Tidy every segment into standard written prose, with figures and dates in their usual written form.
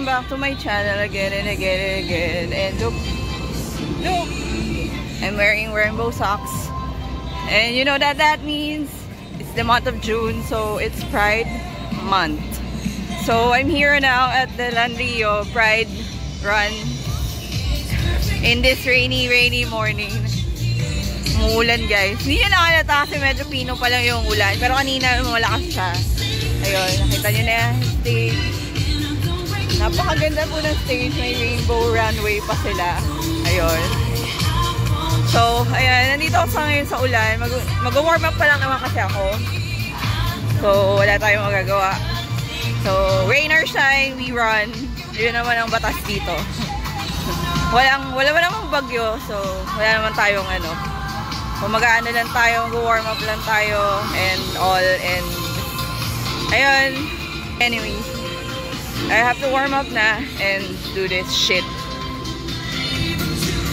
back to my channel again and again and again. And look, I'm wearing rainbow socks. And you know that means it's the month of June, so it's Pride Month. So I'm here now at the Lanrio Pride Run in this rainy morning. Umuulan guys. Hindi nyo nakalata kasi medyo pino pa lang yung ulan. Pero kanina malakas siya. Ayun, nakita nyo na yan. Stage. Napakaganda po ng stage. May rainbow runway pa sila. Ayun. So, ayan. Nandito ako ngayon sa ulan. Mag-warm up pa lang naman kasi ako. So, wala tayong magagawa. So, rain or shine, we run. Yun naman ang batas dito. Wala namang bagyo. So, wala naman tayong mag-ano lang tayo, mag-warm up lang tayo and all, and ayun. Anyways, I have to warm up na and do this shit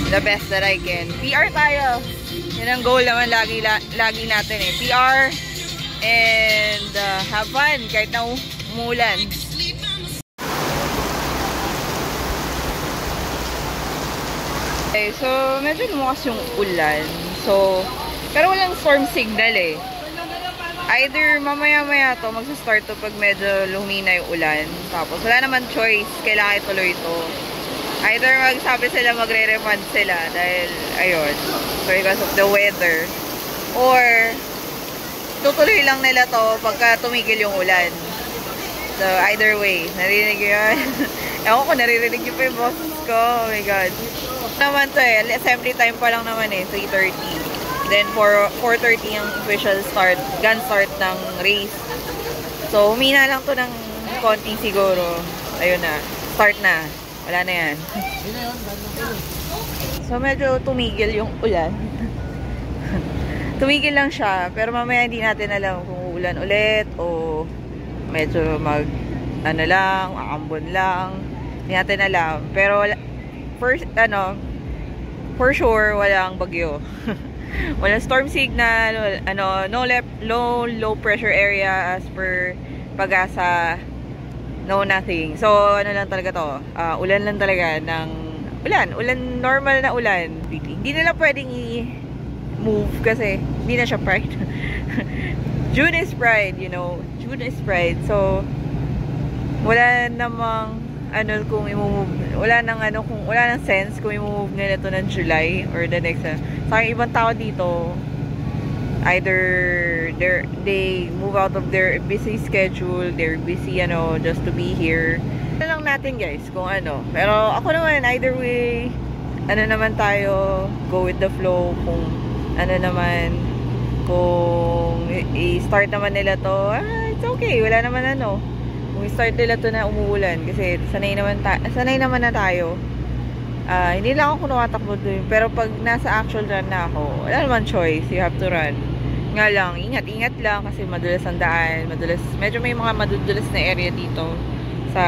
the best that I can. PR tayo. Yan ang goal naman lagi natin eh. PR and have fun kahit na umulan. Okay, so medyo lumakas yung ulan. So, pero walang storm signal eh. Either mamaya-maya to, magsa-start to pag medyo lumina yung ulan. Tapos wala naman choice, kailangan ituloy to. Either magsabi sila, magre-refund sila dahil, ayun, because of the weather. Or, tutuloy lang nila to pagka tumigil yung ulan. So, either way, narinig yun. Ewan ko, naririnig yung pa yung boses ko. Oh my God. Naman to eh, assembly time pa lang naman eh, 3:30. Then 4:30 ang official start, gun start ng race. So humina lang to ng konti siguro. Ayun na, start na. Wala na yan. So medyo tumigil yung ulan. Tumigil lang siya, pero mamaya hindi natin alam kung uulan ulit o medyo aambon lang. Hindi natin alam. Pero first, for sure, walang bagyo. Walang storm signal, no low pressure area as per Pag-asa, no nothing. So, lang talaga to, ulan lang talaga ng ulan, normal na ulan. Hindi nila pwedeng i-move kasi hindi na siya Pride. June is Pride, June is Pride. So, wala namang kung i-move, wala nang sense kung i-move nila to ng July or the next. Sa ibang tao dito, either they move out of their busy schedule, they're busy just to be here. Lang natin guys kung pero ako naman either way, naman tayo, go with the flow. Kung kung i-start naman nila to, it's okay, wala naman kung i-start nila to na umuulan kasi sanay naman na tayo. Hindi lang ako tumatakbo doon, pero pag nasa actual run na ako, wala naman choice, you have to run. Nga lang, ingat lang kasi madulas ang daan, medyo may mga madudulas na area dito sa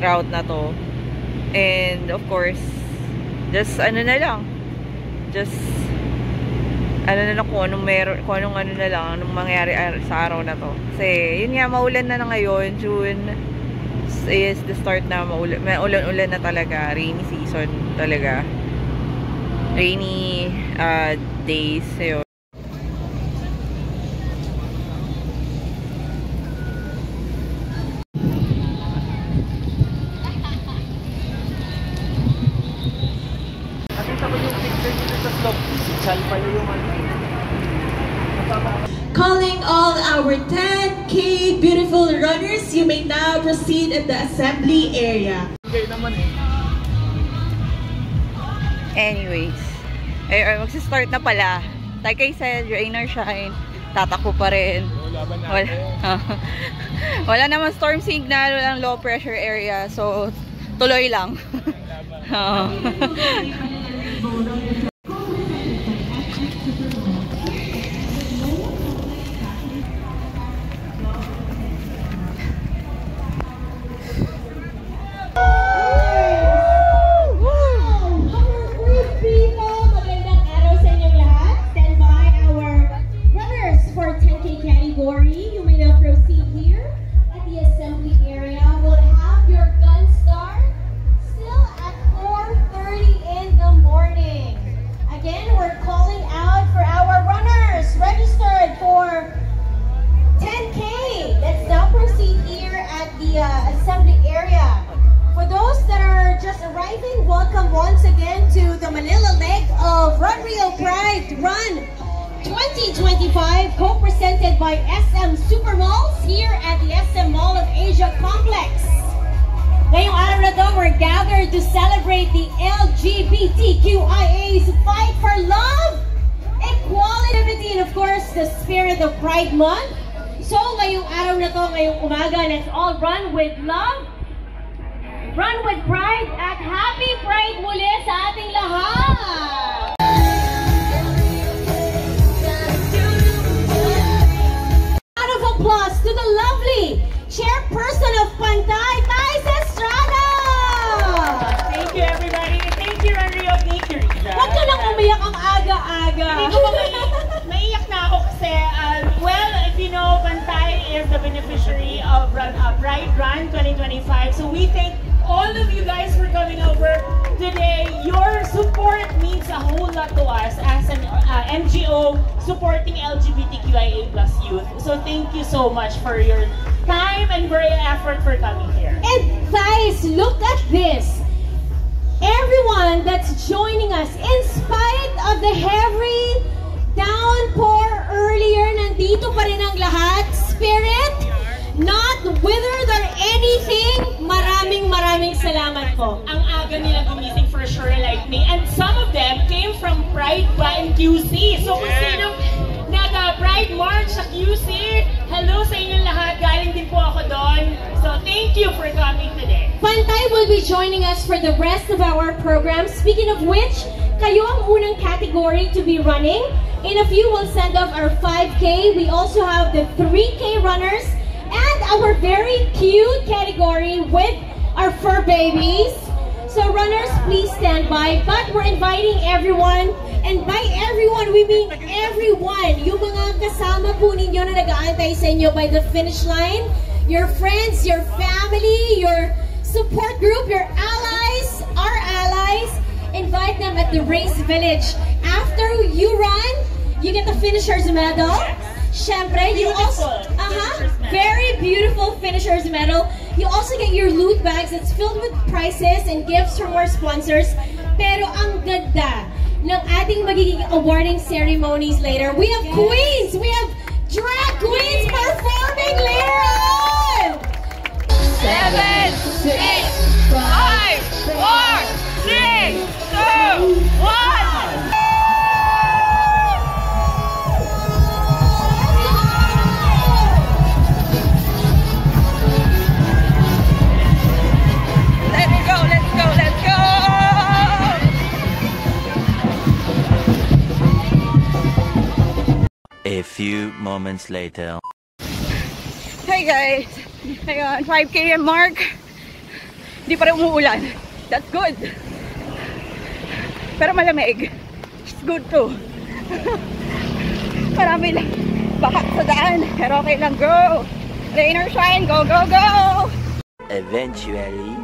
route na to. And of course, just kung anong mangyari sa araw na to. Kasi yun nga, maulan na ngayon. June is the start na maulan na talaga. Rainy season talaga. Rainy days. Yun. Calling all our 10K beautiful runners, you may now proceed at the assembly area. Anyways, magsistart na pala. Like I said, rain or shine, tatakbo pa rin. Wala naman storm signal, walang low pressure area, so tuloy lang. You may now proceed here at the assembly area. We'll have your gun 2025, co-presented by SM Supermalls here at the SM Mall of Asia Complex. Ngayong araw na to, we're gathered to celebrate the LGBTQIA's fight for love, equality, and of course, the spirit of Pride Month. So, ngayong araw na to, ngayong umaga, let's all run with love, run with pride, at happy Pride muli sa ating lahat! Round of applause to the lovely chairperson of Pantay, Thais Estrada! Thank you, everybody. Thank you, Runry of Nature. Huwag ka nang umiyak ang aga-aga. Hindi ko maiyak na ako kasi, well, if you know, Pantay is the beneficiary of Pride Run 2025. So we thank all of you guys for coming over today. Your support means a whole lot to us as an NGO supporting LGBTQIA+ youth. So thank you so much for your time and for your effort for coming here. And guys, look at this. Everyone that's joining us, in spite of the heavy downpour earlier, nandito pa rin ang lahat. Spirit, not withered or anything. Maraming salamat po. Ang aga nila gumising for sure like me. And some of them came from Pride by QC. So kung sino nag-Pride March sa QC, hello sa inyong lahat. Galing din po ako doon. So thank you for coming today. Pantay will be joining us for the rest of our program. Speaking of which, kayo ang unang category to be running. In a few, we'll send off our 5K. We also have the 3K runners and our very cute category with our fur babies. So runners, please stand by. But we're inviting everyone, and by everyone, we mean everyone. Yung mga kasama po ninyo na nag-aantay sa inyo by the finish line, your friends, your family, your support group, your allies, our allies, invite them at the Race Village. After you run, you get the finisher's medal. Syempre, you also, very beautiful finisher's medal. You also get your loot bags that's filled with prizes and gifts from our sponsors. Pero ang ganda ng ating magiging awarding ceremonies later. We have queens! We have drag queens performing later on! 7, 6, 5, 4, 3, 2, 1! A few moments later. Hey guys! Ayun, 5 km mark. Hindi pa rin umuulan. That's good. Pero malamig. It's good too. Marami lang baka sa daan. Pero okay lang, go! Rain or shine, go, go, go! Eventually.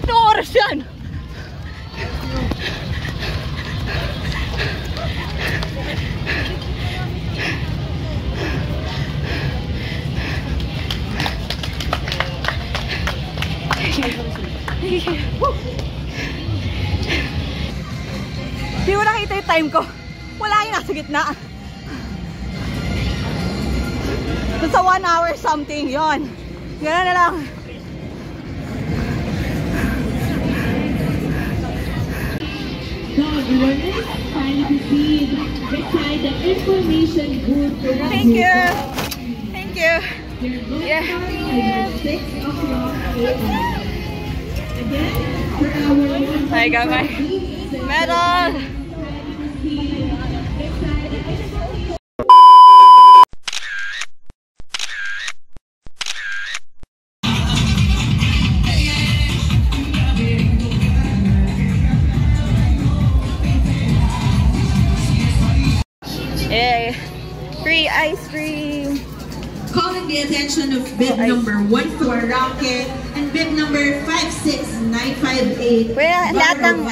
Anong oras yan? Hindi ko nakita yung time ko. Wala yung nasa gitna. Sa 1 hour something, yon. Gano'n na lang. Thank you. Thank you. Yeah. I got my medal. Yay. Free ice cream. Calling the attention of bib number 14 Rocket and bib number 56958. Well, lahat ng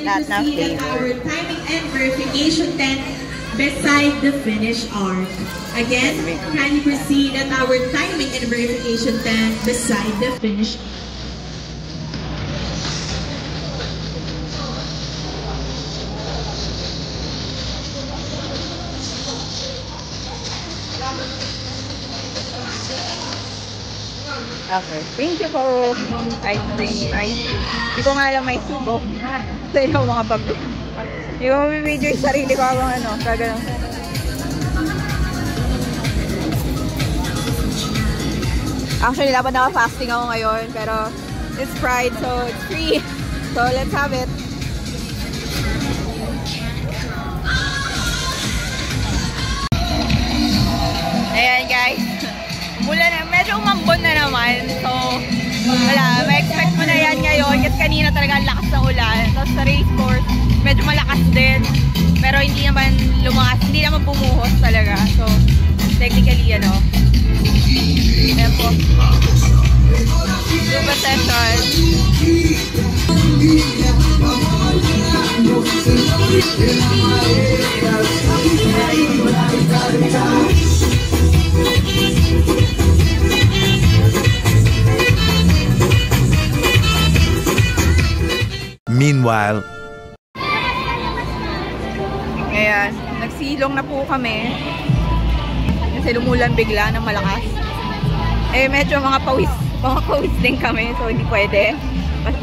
lahat ng our timing and verification tent beside the finish arc. Again, kindly proceed at our timing and verification tent beside the finish. Okay. Thank you po. Ice cream. Hindi ko nga alam may sugo. So, ikaw mga pabli. Hindi ko mabibidyo yung sarili ko habang ano. Kaga lang. Actually, dapat naka-fasting ako ngayon. Pero, it's Pride, so it's free. So, let's have it. Ayan guys, mula na, medyo umambon na naman, so wala, ma-expect mo na yan ngayon kasi kanina talaga ang lakas ng ulan. Tapos sa race course, medyo malakas din, pero hindi naman lumakas, hindi naman bumuhos talaga. So, technically, ano, ayan po, Zumba session. Meanwhile, Ayan, nagsilong na po kami kasi lumulan bigla ng malakas. Eh medyo mga pawis din kami, so hindi pwede.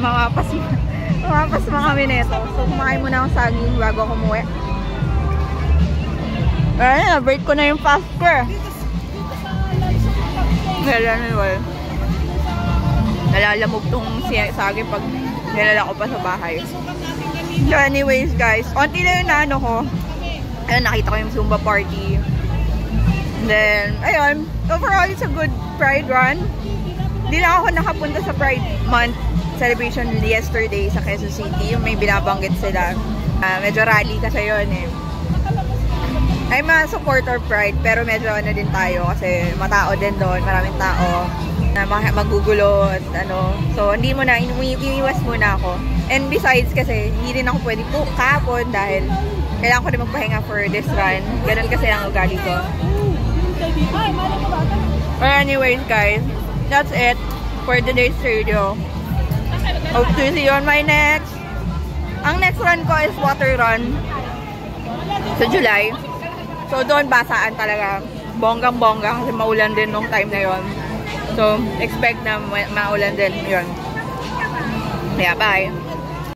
Mapasma kami nito. So kumain muna akong saging bago ako umuwi. Ayan, na-break ko na yung fast ko eh. Nalalamog tong saging pag nilala ko pa sa bahay. So anyways guys, onti na yung naano ko. Ayun, nakita ko yung Zumba party. And then, ayun, overall it's a good Pride run. Hindi lang ako nakapunta sa Pride Month celebration yesterday sa Quezon City. Yung may binabanggit sila. Medyo rally kasi yun eh. I'm a supporter Pride, pero medyo ano din tayo kasi matao din doon, maraming tao na magugulo at ano. So, hindi mo na, iniwas muna ako. And besides kasi, hindi rin ako pwede po kahapon dahil kailangan ko rin magpahinga for this run. Ganun kasi ang ugali ko. But anyways guys, that's it for today's video. Hope to see you on my next. Ang next run ko is water run sa July. So doon basaan talaga. Bonggang-bongga kasi maulan din nung time na yon. So expect na maulan din yon. Yeah, bye.